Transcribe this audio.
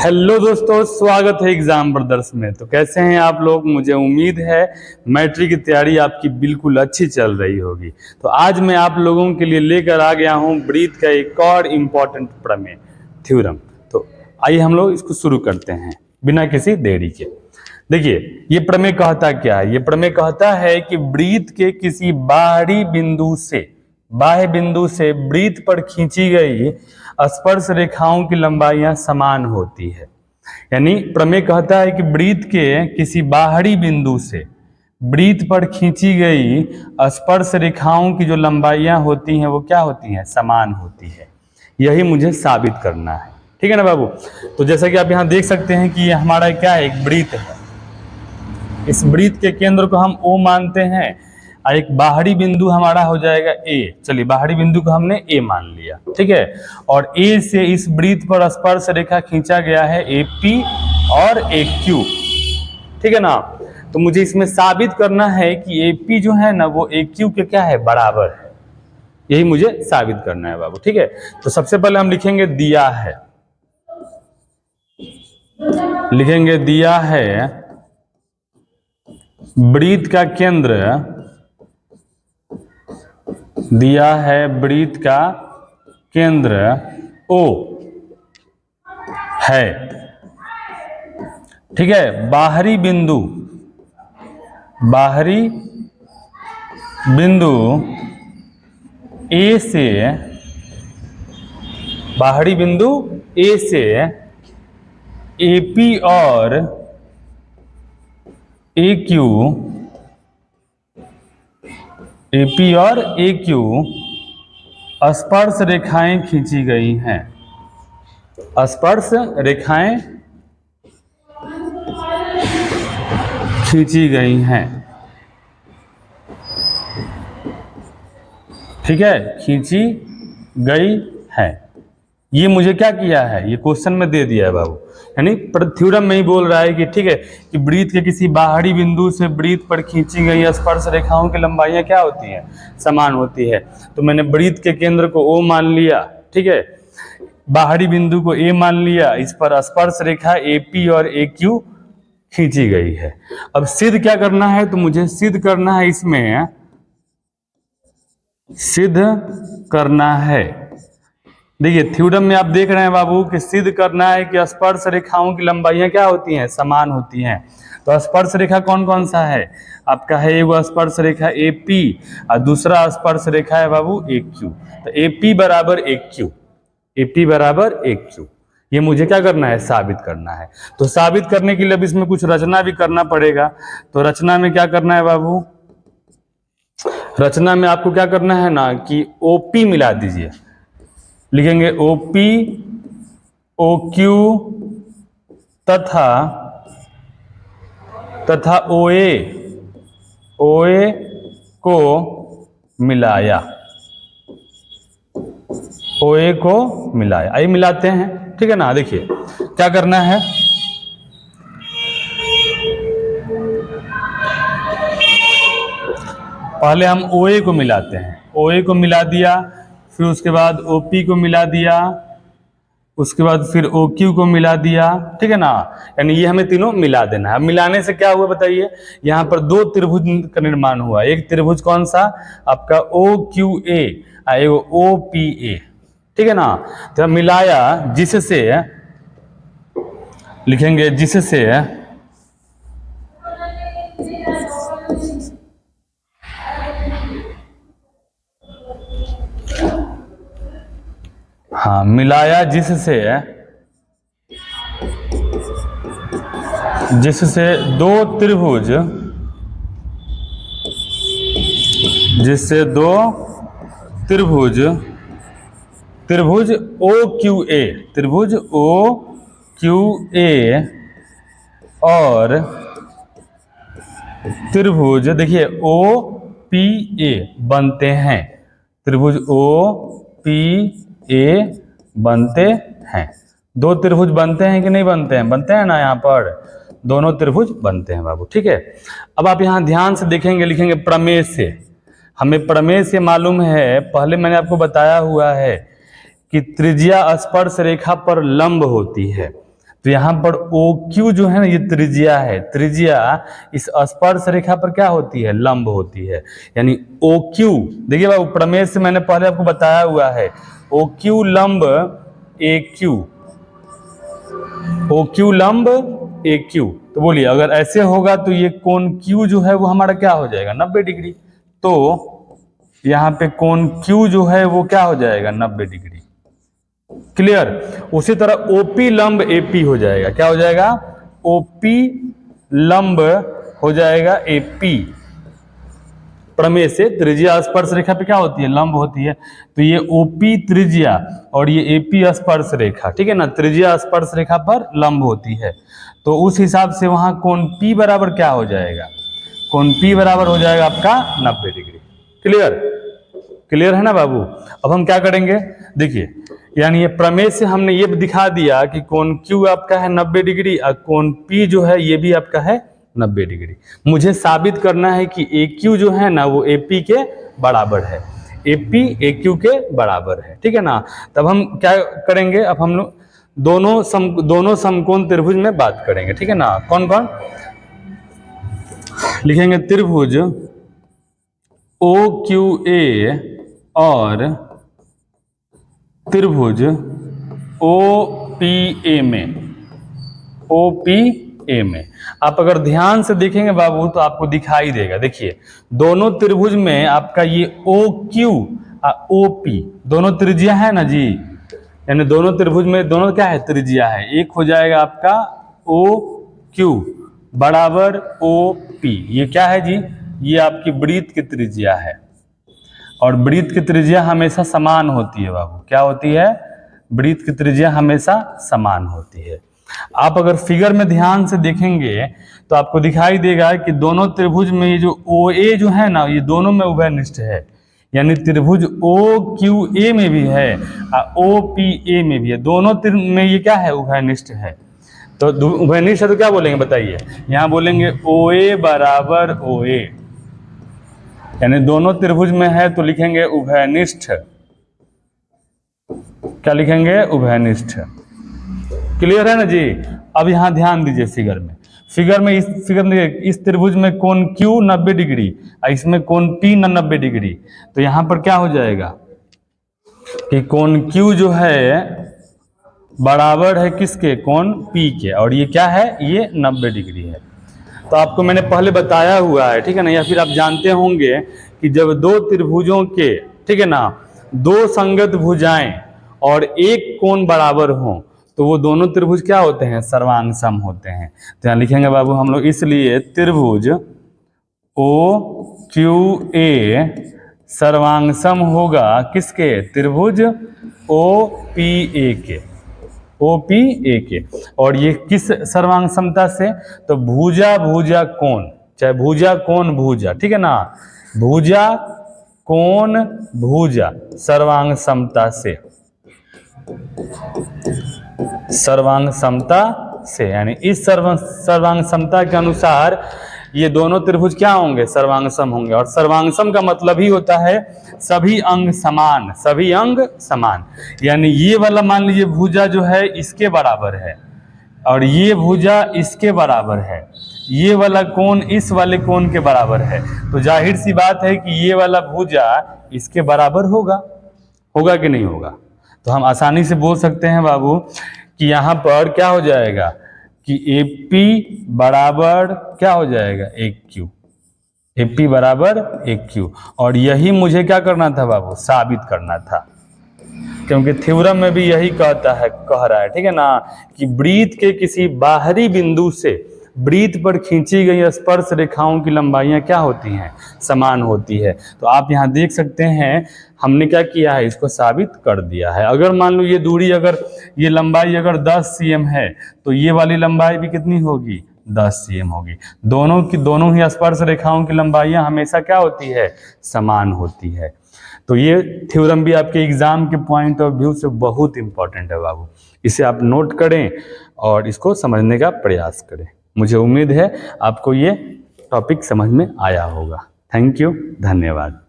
Hello दोस्तों, स्वागत है एग्जाम ब्रदर्स में। तो कैसे हैं आप लोग? मुझे उम्मीद है मैट्रिक की तैयारी आपकी बिल्कुल अच्छी चल रही होगी। तो आज मैं आप लोगों के लिए लेकर आ गया हूं ब्रीथ का एक और इम्पॉर्टेंट प्रमेय, थ्योरम। तो आइए हम लोग इसको शुरू करते हैं बिना किसी देरी के। देखिए, ये प्रमेय कहता क्या है? ये प्रमेय कहता है कि ब्रीथ के किसी बाहरी बिंदु से, बाह्य बिंदु से ब्रीथ पर खींची गई स्पर्श रेखाओं की लंबाइयां समान होती है। यानी प्रमेय कहता है कि ब्रीथ के किसी बाहरी बिंदु से ब्रीथ पर खींची गई स्पर्श रेखाओं की जो लंबाइयां होती हैं वो क्या होती हैं? समान होती है। यही मुझे साबित करना है। ठीक है ना बाबू? तो जैसा कि आप यहाँ देख सकते हैं कि ये हमारा क्या है? एक ब्रीथ है। इस ब्रीथ के केंद्र को हम O मानते हैं और एक बाहरी बिंदु हमारा हो जाएगा A। चलिए, बाहरी बिंदु को हमने A मान लिया, ठीक है। और A से इस ब्रीथ पर स्पर्श रेखा खींचा गया है AP और AQ, ठीक है ना। तो मुझे इसमें साबित करना है कि AP जो है ना वो AQ के क्या है? बराबर है। यही मुझे साबित करना है बाबू, ठीक है। तो सबसे पहले हम लिखेंगे दिया है, लिखेंगे दिया है ब्रीथ का केंद्र, दिया है ब्रीथ का केंद्र O है, ठीक है। बाहरी बिंदु, बाहरी बिंदु A से, बाहरी बिंदु A से AP और AQ, AP और AQ स्पर्श रेखाएं खींची गई हैं। स्पर्श रेखाएं खींची गई हैं, ठीक है, खींची गई है। ये मुझे क्या किया है? ये क्वेश्चन में दे दिया है बाबू। यानी थ्योरम में ही बोल रहा है कि ठीक है कि ब्रीथ के किसी बाहरी बिंदु से ब्रीथ पर खींची गई स्पर्श रेखाओं की लंबाइयां क्या होती हैं? समान होती है। तो मैंने ब्रीथ के केंद्र को O मान लिया, ठीक है, बाहरी बिंदु को A मान लिया, इस पर स्पर्श रेखा AP और AQ खींची गई है। अब सिद्ध क्या करना है? तो मुझे सिद्ध करना है, इसमें सिद्ध करना है। देखिए, थ्योरम में आप देख रहे हैं बाबू कि सिद्ध करना है कि स्पर्श रेखाओं की लंबाइयां क्या होती हैं? समान होती हैं। तो स्पर्श रेखा कौन कौन सा है? आपका है एगो स्पर्श रेखा AP और दूसरा स्पर्श रेखा है बाबू AQ। तो AP बराबर AQ, AP बराबर AQ, ये मुझे क्या करना है? साबित करना है। तो साबित करने के लिए अब इसमें कुछ रचना भी करना पड़ेगा। तो रचना में क्या करना है बाबू? रचना में आपको क्या करना है ना कि OP मिला दीजिए। लिखेंगे OP, OQ तथा OA, OA को मिलाया, OA को मिलाया। आइए मिलाते हैं, ठीक है ना। देखिए क्या करना है, पहले हम OA को मिलाते हैं। OA को मिला दिया, फिर उसके बाद OP को मिला दिया, उसके बाद फिर OQ को मिला दिया, ठीक है ना। यानी ये हमें तीनों मिला देना है। अब मिलाने से क्या हुआ बताइए? यहाँ पर दो त्रिभुज का निर्माण हुआ। एक त्रिभुज कौन सा? आपका OQA और एक OPA, ठीक है ना। तो मिलाया जिससे, लिखेंगे जिससे हाँ, मिलाया जिससे, जिससे दो त्रिभुज, जिससे दो त्रिभुज, त्रिभुज OQA, त्रिभुज OQA और त्रिभुज देखिए OPA बनते हैं। त्रिभुज OPA बनते हैं। दो त्रिभुज बनते हैं कि नहीं बनते हैं? बनते हैं ना। यहाँ पर दोनों त्रिभुज बनते हैं बाबू, ठीक है। अब आप यहाँ ध्यान से देखेंगे, लिखेंगे प्रमेय से। हमें प्रमेय से मालूम है, पहले मैंने आपको बताया हुआ है कि त्रिज्या स्पर्श रेखा पर लंब होती है। तो यहाँ पर OQ जो है ना ये त्रिज्या है। त्रिज्या इस स्पर्श रेखा पर क्या होती है? लंब होती है। यानी OQ, देखिए बाबू प्रमेय से मैंने पहले आपको बताया हुआ है, OQ लंब AQ, OQ लंब AQ। तो बोलिए अगर ऐसे होगा तो ये कोण Q जो है वो हमारा क्या हो जाएगा? 90 डिग्री। तो यहाँ पे कोण Q जो है वो क्या हो जाएगा? 90 डिग्री। क्लियर? उसी तरह OP लंब AP हो जाएगा। क्या हो जाएगा? OP लंब हो जाएगा AP। प्रमेय से त्रिज्या स्पर्श रेखा पे क्या होती है? लंब होती है। तो ये OP त्रिज्या और ये AP स्पर्श रेखा, ठीक है ना, त्रिज्या स्पर्श रेखा पर लंब होती है। तो उस हिसाब से वहां कोण P बराबर क्या हो जाएगा? कोण P बराबर हो जाएगा आपका 90 डिग्री। क्लियर? क्लियर है ना बाबू? अब हम क्या करेंगे, देखिए, यानी ये प्रमेय से हमने ये दिखा दिया कि कोण Q आपका है 90 डिग्री और कोण P जो है ये भी आपका है 90 डिग्री। मुझे साबित करना है कि AQ जो है ना वो AP के बराबर है, AP AQ के बराबर है, ठीक है ना। तब हम क्या करेंगे, अब हम लोग दोनों समकोण त्रिभुज में बात करेंगे, ठीक है ना। कौन कौन लिखेंगे? त्रिभुज OQA और त्रिभुज OPA में आप अगर ध्यान से देखेंगे बाबू तो आपको दिखाई देगा। देखिए दोनों त्रिभुज में आपका ये OQ और OP दोनों त्रिज्या है ना जी, यानी दोनों त्रिभुज में दोनों क्या है? त्रिज्या है। एक हो जाएगा आपका OQ बराबर OP, ये क्या है जी? ये आपकी वृत्त की त्रिज्या है और वृत्त की त्रिज्या हमेशा समान होती है बाबू। क्या होती है? वृत्त की त्रिज्या हमेशा समान होती है। आप अगर फिगर में ध्यान से देखेंगे तो आपको दिखाई देगा कि दोनों त्रिभुज में ये जो OA जो है ना ये दोनों में उभयनिष्ठ है, यानी त्रिभुज OQA में भी है और OPA में भी है, दोनों में ये क्या है? उभयनिष्ठ है। तो उभयनिष्ठ है तो क्या बोलेंगे बताइए? यहाँ बोलेंगे OA बराबर OA, यानी दोनों त्रिभुज में है तो लिखेंगे उभयनिष्ठ। क्या लिखेंगे? उभयनिष्ठ। क्लियर है ना जी? अब यहां ध्यान दीजिए फिगर में, इस त्रिभुज में कोण Q 90 डिग्री और इसमें कोण P 90 डिग्री। तो यहां पर क्या हो जाएगा कि कोण Q जो है बराबर है किसके? कोण P के, और ये क्या है? ये 90 डिग्री है। तो आपको मैंने पहले बताया हुआ है, ठीक है ना, या फिर आप जानते होंगे कि जब दो त्रिभुजों के, ठीक है ना, दो संगत भुजाएं और एक कोण बराबर हों तो वो दोनों त्रिभुज क्या होते हैं? सर्वांग सम होते हैं। तो यहाँ लिखेंगे बाबू हम लोग, इसलिए त्रिभुज OQA सर्वांग सम होगा किसके? त्रिभुज OPA के, OPA के। और ये किस सर्वांग समता से? तो भुजा भुजा कोण, चाहे भुजा कोण भुजा, ठीक है ना, भुजा कोण भुजा सर्वांग समता से, सर्वांग समता से, यानी इस सर्वांग समता के अनुसार ये दोनों त्रिभुज क्या होंगे? सर्वांग सम होंगे। और सर्वांग सम का मतलब ही होता है सभी अंग समान, सभी अंग समान। यानी ये वाला मान लीजिए भुजा जो है इसके बराबर है और ये भुजा इसके बराबर है, ये वाला कोण इस वाले कोण के बराबर है, तो जाहिर सी बात है कि ये वाला भुजा इसके बराबर होगा। होगा कि नहीं होगा? तो हम आसानी से बोल सकते हैं बाबू कि यहाँ पर क्या हो जाएगा कि AP बराबर क्या हो जाएगा? AQ, AP बराबर AQ। और यही मुझे क्या करना था बाबू? साबित करना था, क्योंकि थ्योरम में भी यही कह रहा है, ठीक है ना, कि वृत्त के किसी बाहरी बिंदु से वृत्त पर खींची गई स्पर्श रेखाओं की लंबाइयां क्या होती हैं? समान होती है। तो आप यहाँ देख सकते हैं हमने क्या किया है? इसको साबित कर दिया है। अगर मान लो ये दूरी, अगर ये लंबाई अगर 10 cm है तो ये वाली लंबाई भी कितनी होगी? 10 cm होगी। दोनों ही स्पर्श रेखाओं की लंबाइयां हमेशा क्या होती है? समान होती है। तो ये थ्योरम भी आपके एग्जाम के पॉइंट ऑफ व्यू से बहुत इंपॉर्टेंट है बाबू। इसे आप नोट करें और इसको समझने का प्रयास करें। मुझे उम्मीद है आपको ये टॉपिक समझ में आया होगा। थैंक यू, धन्यवाद।